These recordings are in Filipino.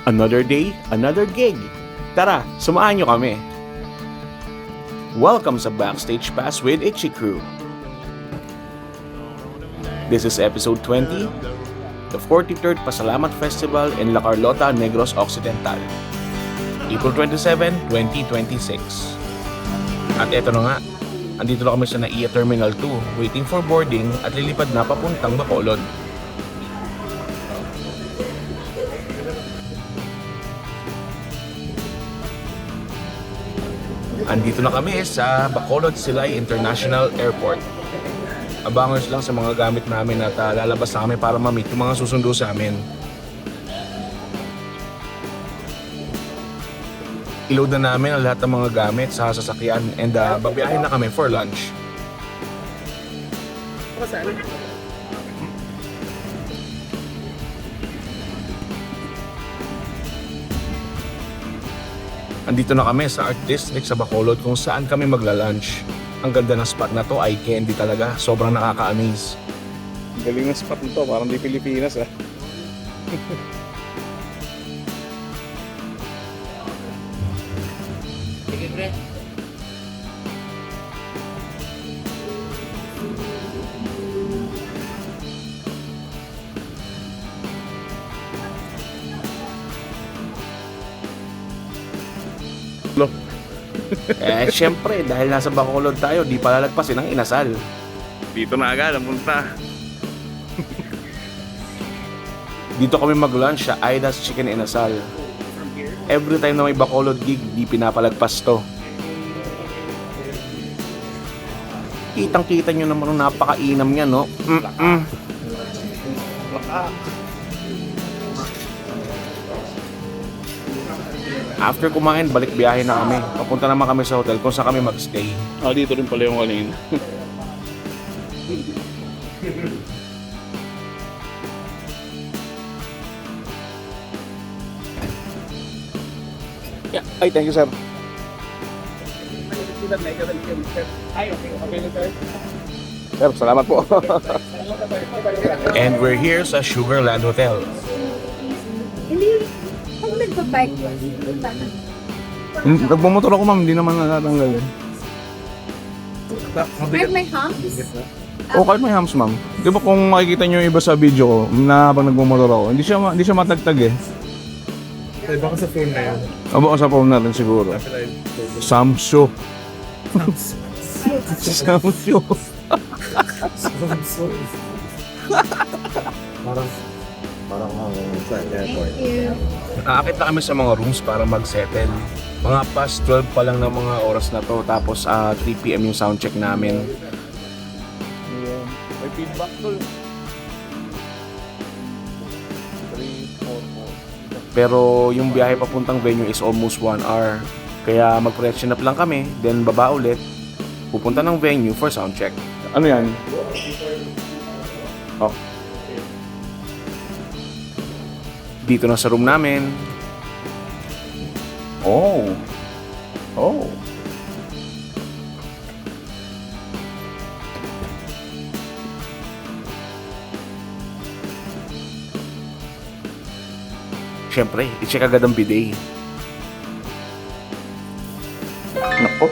Another day, another gig. Tara, samahan nyo kami. Welcome sa Backstage Pass with Itchy Crew. This is episode 20, the 43rd Pasalamat Festival in La Carlota, Negros Occidental. April 27, 2026. At eto na nga, andito na kami sa NAIA Terminal 2, waiting for boarding at lilipad na papuntang Bacolod. Andito na kami sa Bacolod Silay International Airport. Abangers lang sa mga gamit namin at lalabas na kami para ma-meet yung mga susundo sa amin. I-load na namin ang lahat ng mga gamit sa sasakyan and babiyahin na kami for lunch. Andito na kami sa Art District sa Bacolod kung saan kami magla-lunch. Ang ganda ng spot na to, eye candy talaga. Sobrang nakaka-amaze. Galing ng spot nito, parang di Pilipinas ah. Sige, pre. Syempre, dahil nasa Bacolod tayo, di palalagpasin ang inasal. Dito na agad ang punta. Dito kami mag-lunch sa Aida's Chicken Inasal. Every time na may Bacolod gig, di pinapalagpas to. Kitang-kita nyo naman ang napakainam niya, no? After kumain, balik biyahe na kami. Papunta naman kami sa hotel kung saan kami magstay. Ah, dito rin pala yung kanina. Yeah. Ay, thank you, sir. Sir, salamat po. And we're here sa Sugarland Hotel. Hindi, pag nagpa-bike, Nagmumotor ako ma'am, hindi naman natatanggal eh. kahit may humps, O kahit may hams ma'am. Di ba kung makikita nyo yung iba sa video ko, na habang nagmumotor ako, hindi siya matagtag eh. Baka sa phone na yun. O baka sa phone natin siguro. Samsung. Samsung. Parang sa airport. thank you. Aakit na kami sa mga rooms para mag-settle. Mga past 12 pa lang ng mga oras na to. Tapos 3 PM yung soundcheck namin. May feedback tol. 3, 4, 4. Pero yung biyahe papuntang venue is almost 1 hour. Kaya mag-freshen up lang kami, then baba ulit. Pupunta ng venue for soundcheck. Ano yan? Oh. Dito na sa room namin. Oh. Oh. Siyempre, i-check agad ang bidet. Nako.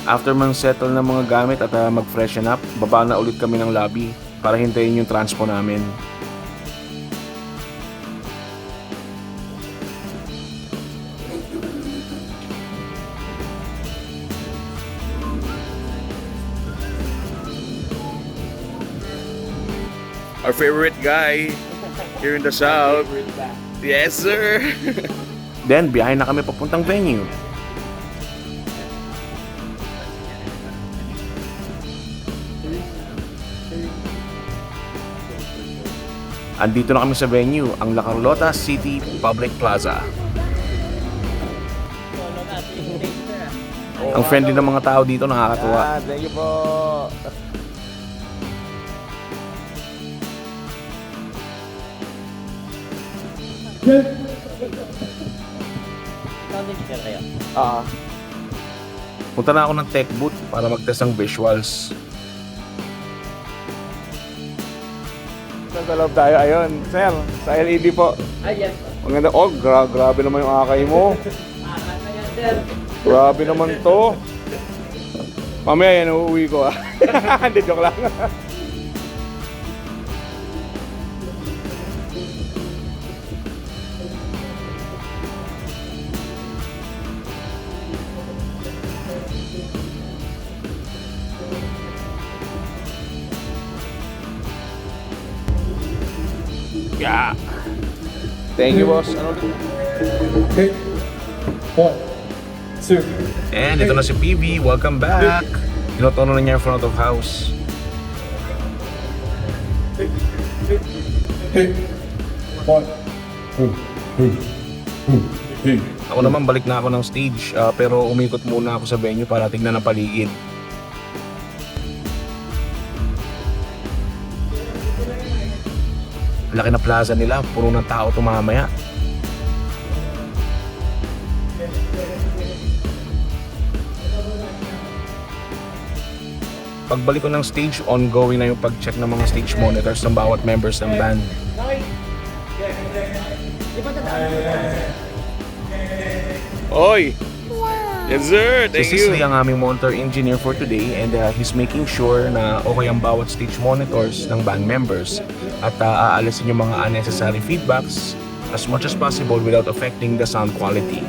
After man settle ng mga gamit at mag-freshen up, baba na ulit kami ng lobby para hintayin yung transpo namin. Our favorite guy here in the south. Yes, sir. Then, biyahe na kami papuntang venue. Andito na kami sa venue, ang La Carlota City Public Plaza. Ang friendly ng mga tao dito, nakakatuwa. Thank you po. Ikaw din, share kayo. Punta na ako ng tech booth para mag-test ng visuals. Nasa loob tayo. Ayun, sir, sa LED po. Ay, yes. Ang ganda. Oh, grabe naman yung akay mo. Grabe naman to. Mamaya yan, uuwi ko ah. Hindi, joke lang. Yeah. Thank you, boss. Ano ulit? Okay. 1, 2. And ito na si PB, welcome back! Tinotono na niya yung front of house. Hey. 1, 2, 3. Ako naman balik na ako ng stage, pero umikot muna ako sa venue para tignan ang paligid. Laki na plaza nila, puro ng tao tumamaya. Pagbalik ko ng stage, ongoing na yung pag-check ng mga stage monitors ng bawat members ng band. Oy! Yes, sir! Si Sisley ang aming monitor engineer for today, and he's making sure na okay ang bawat stage monitors ng band members at aalisin yung mga unnecessary feedbacks as much as possible without affecting the sound quality.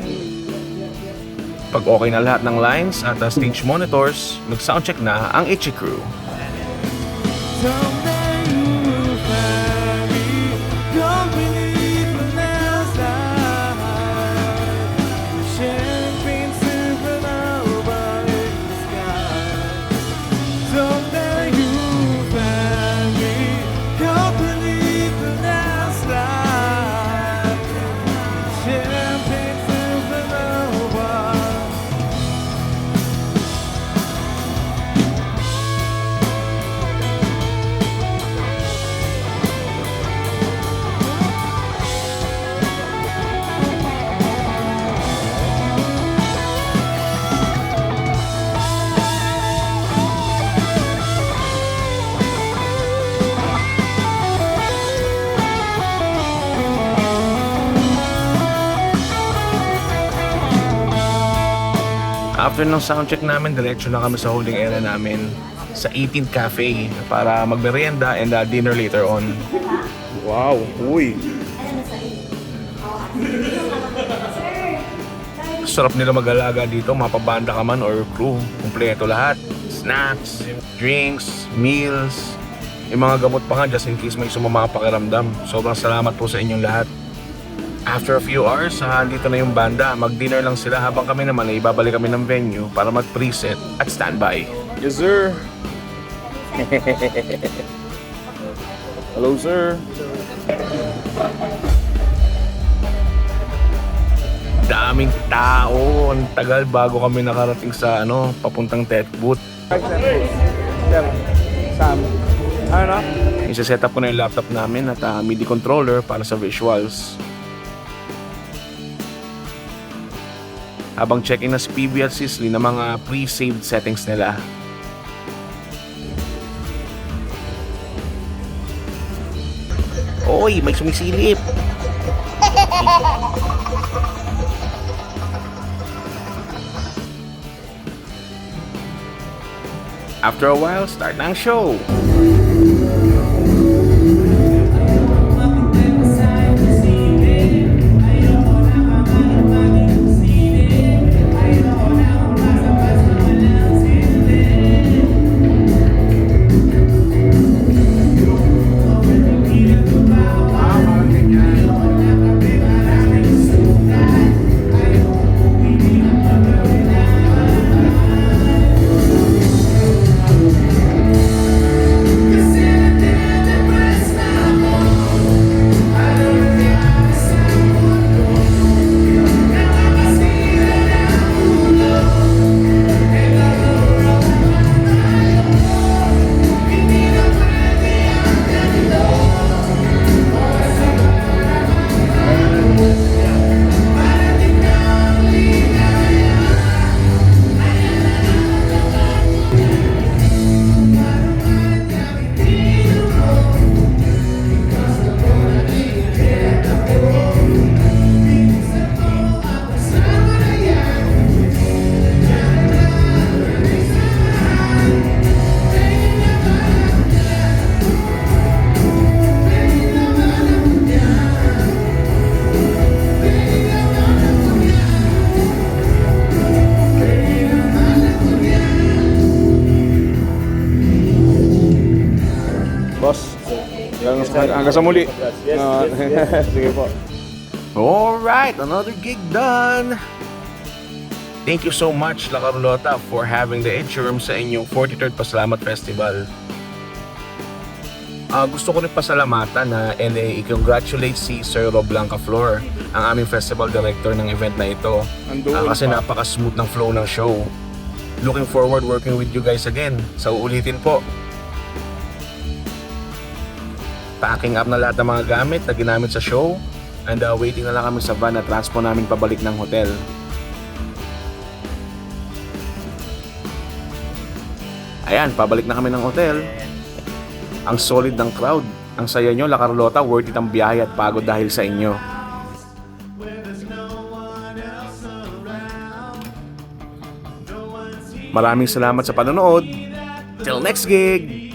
Pag okay na lahat ng lines at stage monitors, mag-soundcheck na ang Itchy Crew. After ng soundcheck namin, diretso na kami sa holding area namin sa 18th Cafe para magmerienda and dinner later on. Wow! Uy! Sarap nila mag-alaga dito, mapabanda ka man or crew. Kumpleto lahat. Snacks, drinks, meals, yung mga gamot pa nga just in case may sumama ang pakiramdam. Sobrang salamat po sa inyong lahat. After a few hours, dito na yung banda. Mag-dinner lang sila habang kami naman ay ibabalik kami ng venue para mag-preset at standby. Yes, sir! Hello, sir! Daming tao. Ang tagal bago kami nakarating sa papuntang tech booth. Sir, Sam. Ano? Isa-set up ko na yung laptop namin at MIDI controller para sa visuals. Habang check-in na si PB at Sisley ng mga pre-saved settings nila. Oy, may sumisilip! After a while, start na ang show! Hanggang sa muli. Yes, yes. Sige po. Alright, another gig done. Thank you so much, La Carlota, for having the interim sa inyong 43rd Pasalamat Festival. Gusto ko rin pasalamatan na i-congratulate si Sir Rob Blancaflor, ang aming festival director ng event na ito. Kasi napaka-smooth ng flow ng show. Looking forward working with you guys again. Sa uulitin po. Packing up na lahat ng mga gamit na ginamit sa show. And waiting na lang kami sa van na transpo namin pabalik ng hotel. Ayan, pabalik na kami ng hotel. Ang solid ng crowd. Ang saya nyo, La Carlota, worth it ang biyahe at pagod dahil sa inyo. Maraming salamat sa panonood. Till next gig!